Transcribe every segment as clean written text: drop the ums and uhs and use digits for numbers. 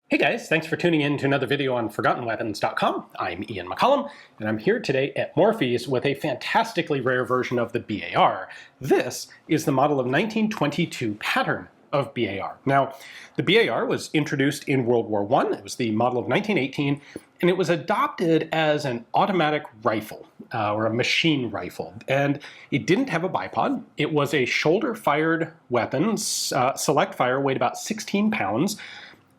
Hey guys, thanks for tuning in to another video on ForgottenWeapons.com. I'm Ian McCollum, and I'm here today at Morphy's with a fantastically rare version of the BAR. This is the model of 1922 pattern of BAR. Now, the BAR was introduced in World War I. It was the model of 1918, and it was adopted as an automatic rifle, or a machine rifle. And it didn't have a bipod. It was a shoulder-fired weapon. Select fire weighed about 16 pounds.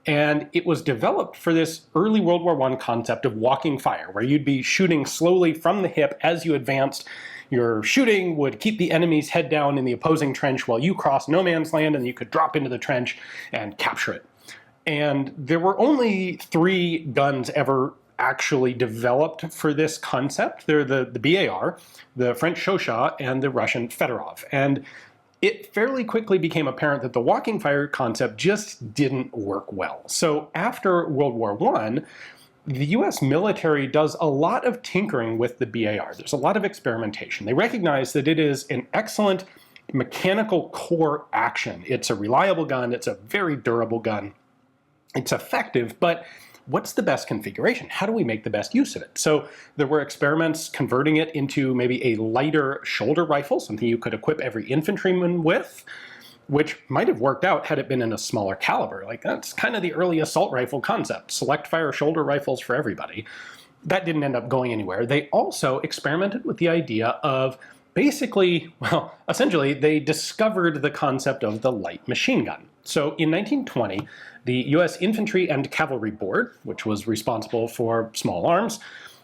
And it was developed for this early World War I concept of walking fire, where you'd be shooting slowly from the hip as you advanced. Your shooting would keep the enemy's head down in the opposing trench while you crossed no man's land, and you could drop into the trench and capture it. And there were only 3 guns ever actually developed for this concept. They're the BAR, the French Chauchat, and the Russian Fedorov. And it fairly quickly became apparent that the walking fire concept just didn't work well. So after World War I, the US military does a lot of tinkering with the BAR. There's a lot of experimentation. They recognize that it is an excellent mechanical core action. It's a reliable gun. It's a very durable gun. It's effective, but what's the best configuration? How do we make the best use of it? So there were experiments converting it into maybe a lighter shoulder rifle, something you could equip every infantryman with, which might have worked out had it been in a smaller caliber. Like, that's kind of the early assault rifle concept. Select fire shoulder rifles for everybody. That didn't end up going anywhere. They also experimented with the idea of basically, well, essentially, they discovered the concept of the light machine gun. So in 1920, the US Infantry and Cavalry Board, which was responsible for small arms,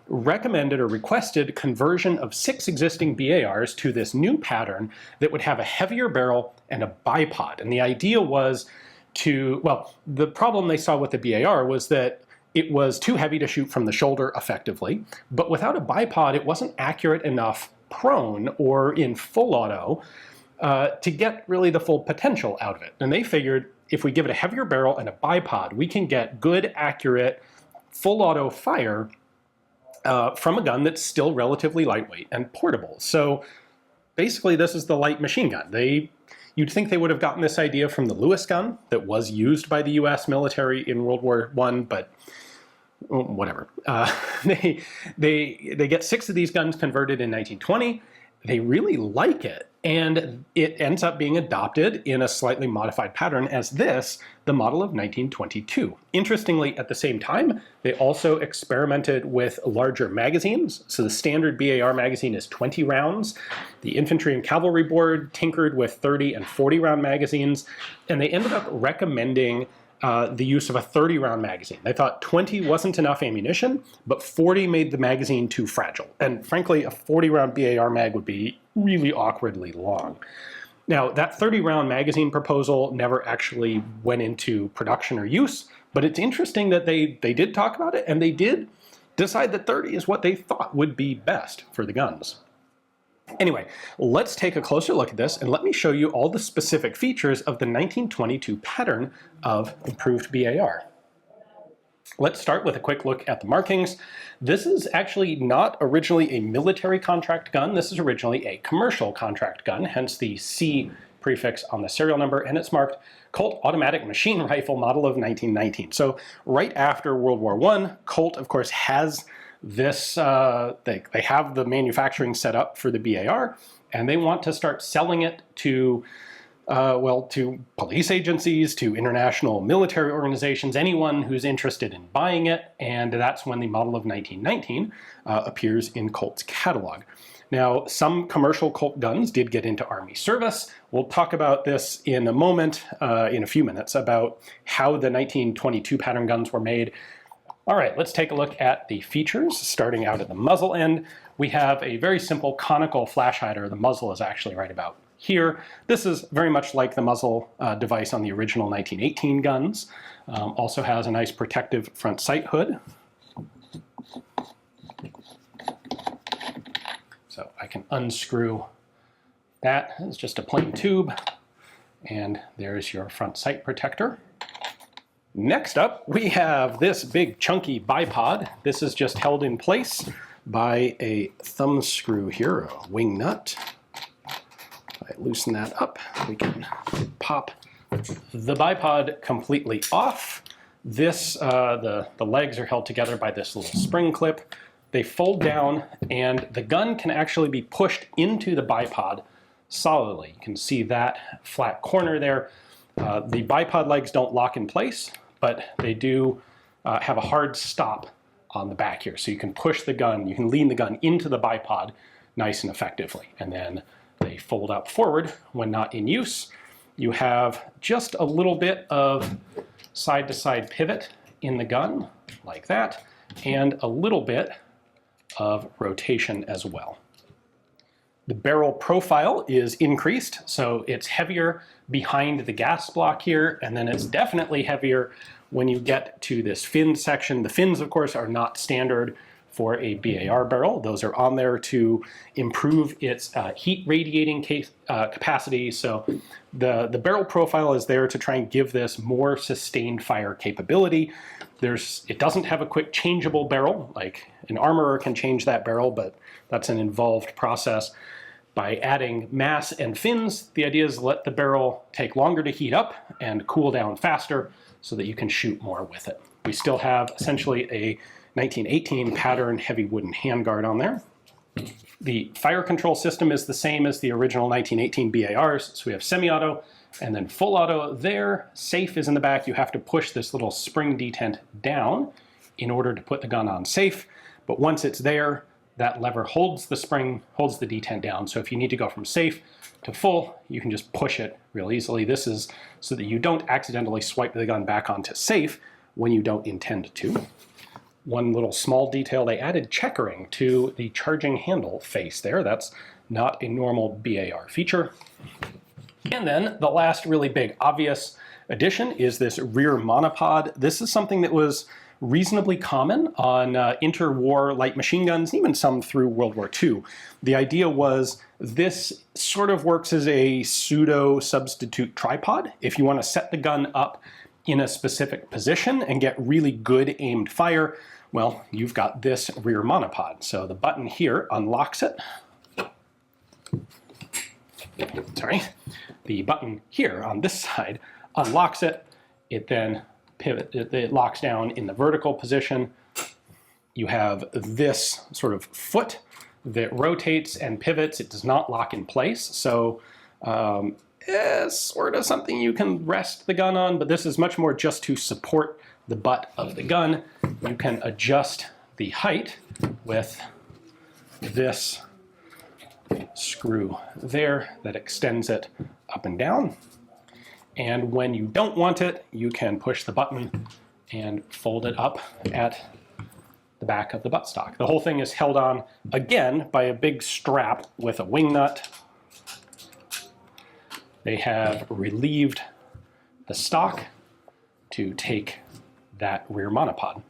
recommended or requested conversion of 6 existing BARs to this new pattern that would have a heavier barrel and a bipod. And the idea was well, the problem they saw with the BAR was that it was too heavy to shoot from the shoulder effectively, but without a bipod, it wasn't accurate enough prone or in full auto to get really the full potential out of it. And they figured if we give it a heavier barrel and a bipod, we can get good, accurate, full auto fire from a gun that's still relatively lightweight and portable. So basically, this is the light machine gun. You'd think they would have gotten this idea from the Lewis gun that was used by the US military in World War I, but whatever. They get 6 of these guns converted in 1920. They really like it, and it ends up being adopted in a slightly modified pattern as the model of 1922. Interestingly, at the same time, they also experimented with larger magazines. So the standard BAR magazine is 20 rounds. The Infantry and Cavalry Board tinkered with 30 and 40 round magazines, and they ended up recommending the use of a 30-round magazine. They thought 20 wasn't enough ammunition, but 40 made the magazine too fragile. And frankly, a 40-round BAR mag would be really awkwardly long. Now, that 30-round magazine proposal never actually went into production or use, but it's interesting that they did talk about it, and they did decide that 30 is what they thought would be best for the guns. Anyway, let's take a closer look at this, and let me show you all the specific features of the 1922 pattern of improved BAR. Let's start with a quick look at the markings. This is actually not originally a military contract gun. This is originally a commercial contract gun, hence the C prefix on the serial number, and it's marked Colt Automatic Machine Rifle Model of 1919. So right after World War I, Colt, of course, has this, they have the manufacturing set up for the BAR, and they want to start selling it to, to police agencies, to international military organizations, anyone who's interested in buying it, and that's when the model of 1919 appears in Colt's catalog. Now, some commercial Colt guns did get into Army service. We'll talk about this in a moment, in a few minutes, about how the 1922 pattern guns were made. All right, let's take a look at the features. Starting out at the muzzle end, we have a very simple conical flash hider. The muzzle is actually right about here. This is very much like the muzzle device on the original 1918 guns. Also has a nice protective front sight hood. So I can unscrew that. It's just a plain tube, and there's your front sight protector. Next up, we have this big chunky bipod. This is just held in place by a thumb screw here, a wing nut. If I loosen that up, we can pop the bipod completely off. This, the legs are held together by this little spring clip. They fold down, and the gun can actually be pushed into the bipod solidly. You can see that flat corner there. The bipod legs don't lock in place, but they do have a hard stop on the back here. So you can push the gun, you can lean the gun into the bipod nice and effectively. And then they fold out forward when not in use. You have just a little bit of side-to-side pivot in the gun, like that, and a little bit of rotation as well. The barrel profile is increased, so it's heavier behind the gas block here, and then it's definitely heavier when you get to this fin section. The fins, of course, are not standard for a BAR barrel. Those are on there to improve its heat radiating capacity. So the barrel profile is there to try and give this more sustained fire capability. It doesn't have a quick changeable barrel, like an armorer can change that barrel, but that's an involved process. By adding mass and fins, the idea is let the barrel take longer to heat up and cool down faster so that you can shoot more with it. We still have essentially a 1918 pattern heavy wooden handguard on there. The fire control system is the same as the original 1918 BARs, so we have semi-auto and then full auto there. Safe is in the back. You have to push this little spring detent down in order to put the gun on safe, but once it's there, that lever holds the spring, holds the detent down. So if you need to go from safe to full, you can just push it real easily. This is so that you don't accidentally swipe the gun back onto safe when you don't intend to. One little small detail, they added checkering to the charging handle face there. That's not a normal BAR feature. And then the last really big obvious addition is this rear monopod. This is something that was reasonably common on interwar light machine guns, even some through World War II. The idea was this sort of works as a pseudo substitute tripod. If you want to set the gun up in a specific position and get really good aimed fire, well, you've got this rear monopod. So the button here unlocks it. Sorry. The button here on this side unlocks it. It then it locks down in the vertical position. You have this sort of foot that rotates and pivots. It does not lock in place. So it's sort of something you can rest the gun on, but this is much more just to support the butt of the gun. You can adjust the height with this screw there that extends it up and down. And when you don't want it, you can push the button and fold it up at the back of the buttstock. The whole thing is held on, again, by a big strap with a wing nut. They have relieved the stock to take that rear monopod.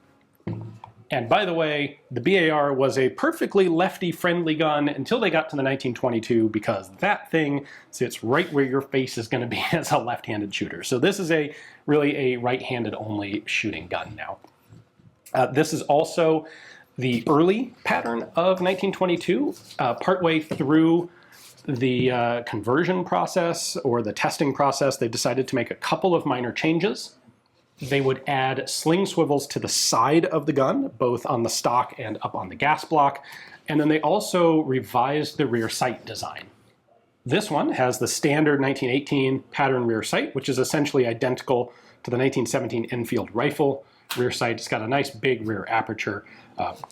And by the way, the BAR was a perfectly lefty-friendly gun until they got to the 1922, because that thing sits right where your face is going to be as a left-handed shooter. So this is really a right-handed only shooting gun now. This is also the early pattern of 1922. Partway through the conversion process or the testing process, they decided to make a couple of minor changes. They would add sling swivels to the side of the gun, both on the stock and up on the gas block. And then they also revised the rear sight design. This one has the standard 1918 pattern rear sight, which is essentially identical to the 1917 Enfield rifle rear sight. It's got a nice big rear aperture,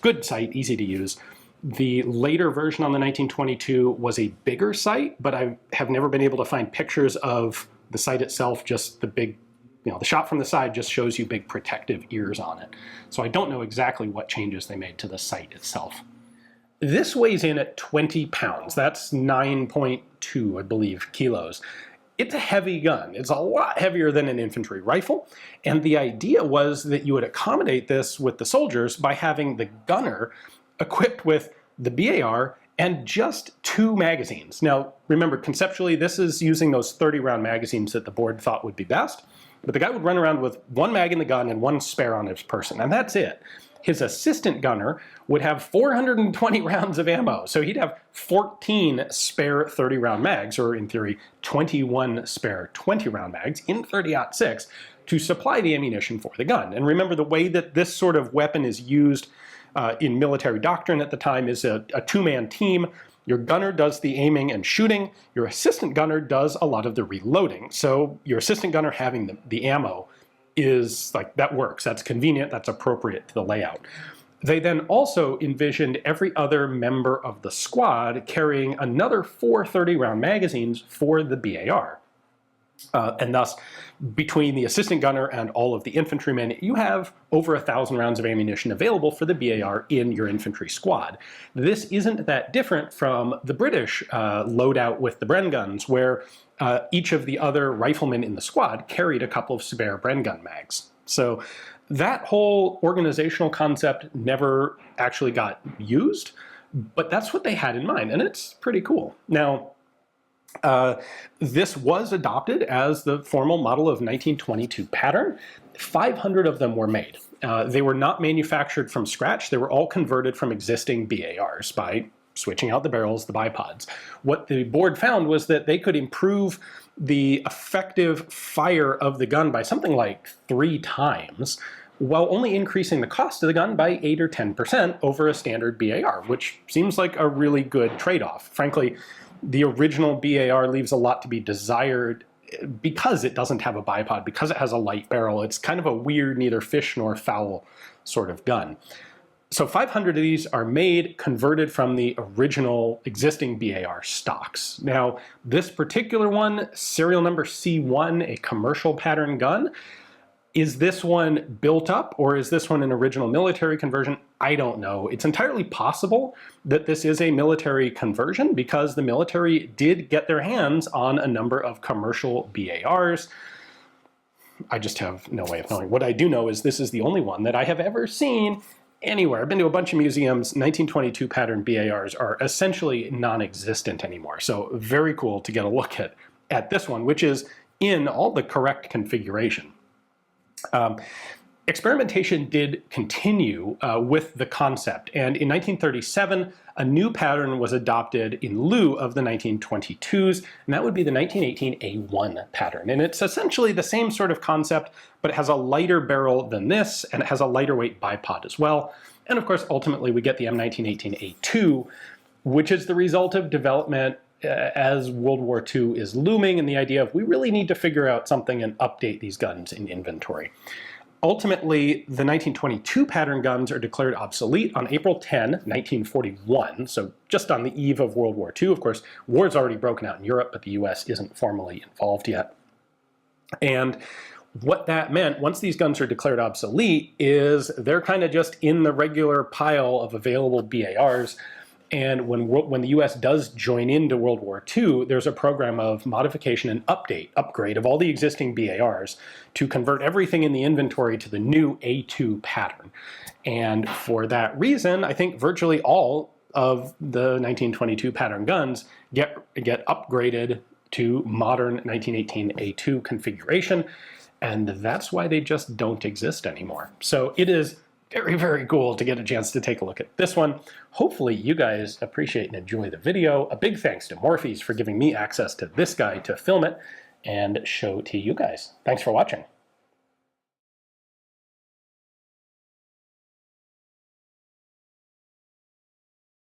good sight, easy to use. The later version on the 1922 was a bigger sight, but I have never been able to find pictures of the sight itself, just the big, the shot from the side just shows you big protective ears on it. So I don't know exactly what changes they made to the sight itself. This weighs in at 20 pounds. That's 9.2, I believe, kilos. It's a heavy gun. It's a lot heavier than an infantry rifle. And the idea was that you would accommodate this with the soldiers by having the gunner equipped with the BAR and just 2 magazines. Now, remember, conceptually, this is using those 30-round magazines that the board thought would be best. But the guy would run around with 1 mag in the gun and 1 spare on his person, and that's it. His assistant gunner would have 420 rounds of ammo. So he'd have 14 spare 30-round mags, or in theory, 21 spare 20-round mags in 30-06 to supply the ammunition for the gun. And remember, the way that this sort of weapon is used in military doctrine at the time is a two-man team. Your gunner does the aiming and shooting. Your assistant gunner does a lot of the reloading. So your assistant gunner having the ammo is like, that works. That's convenient. That's appropriate to the layout. They then also envisioned every other member of the squad carrying another 4 30-round magazines for the BAR. And thus, between the assistant gunner and all of the infantrymen, you have over 1,000 rounds of ammunition available for the BAR in your infantry squad. This isn't that different from the British loadout with the Bren guns, where each of the other riflemen in the squad carried a couple of spare Bren gun mags. So that whole organizational concept never actually got used, but that's what they had in mind, and it's pretty cool. Now, this was adopted as the formal model of 1922 pattern. 500 of them were made. They were not manufactured from scratch. They were all converted from existing BARs by switching out the barrels, the bipods. What the board found was that they could improve the effective fire of the gun by something like 3 times, while only increasing the cost of the gun by 8 or 10% over a standard BAR, which seems like a really good trade-off. Frankly, the original BAR leaves a lot to be desired because it doesn't have a bipod, because it has a light barrel. It's kind of a weird, neither fish nor fowl sort of gun. So 500 of these are made, converted from the original existing BAR stocks. Now, this particular one, serial number C1, a commercial pattern gun, is this one built up, or is this one an original military conversion? I don't know. It's entirely possible that this is a military conversion because the military did get their hands on a number of commercial BARs. I just have no way of knowing. What I do know is this is the only one that I have ever seen anywhere. I've been to a bunch of museums. 1922 pattern BARs are essentially non-existent anymore. So very cool to get a look at this one, which is in all the correct configuration. Experimentation did continue with the concept, and in 1937, a new pattern was adopted in lieu of the 1922s, and that would be the 1918 A1 pattern. And it's essentially the same sort of concept, but it has a lighter barrel than this, and it has a lighter weight bipod as well. And of course, ultimately, we get the M1918 A2, which is the result of development as World War II is looming, and the idea of we really need to figure out something and update these guns in inventory. Ultimately, the 1922 pattern guns are declared obsolete on April 10, 1941, so just on the eve of World War II. Of course, war's already broken out in Europe, but the US isn't formally involved yet. And what that meant, once these guns are declared obsolete, is they're kind of just in the regular pile of available BARs. And when the US does join into World War II, there's a program of modification and upgrade of all the existing BARs to convert everything in the inventory to the new A2 pattern. And for that reason, I think virtually all of the 1922 pattern guns get upgraded to modern 1918 A2 configuration. And that's why they just don't exist anymore. So it is very, very cool to get a chance to take a look at this one. Hopefully you guys appreciate and enjoy the video. A big thanks to Morphes for giving me access to this guy to film it and show to you guys. Thanks for watching.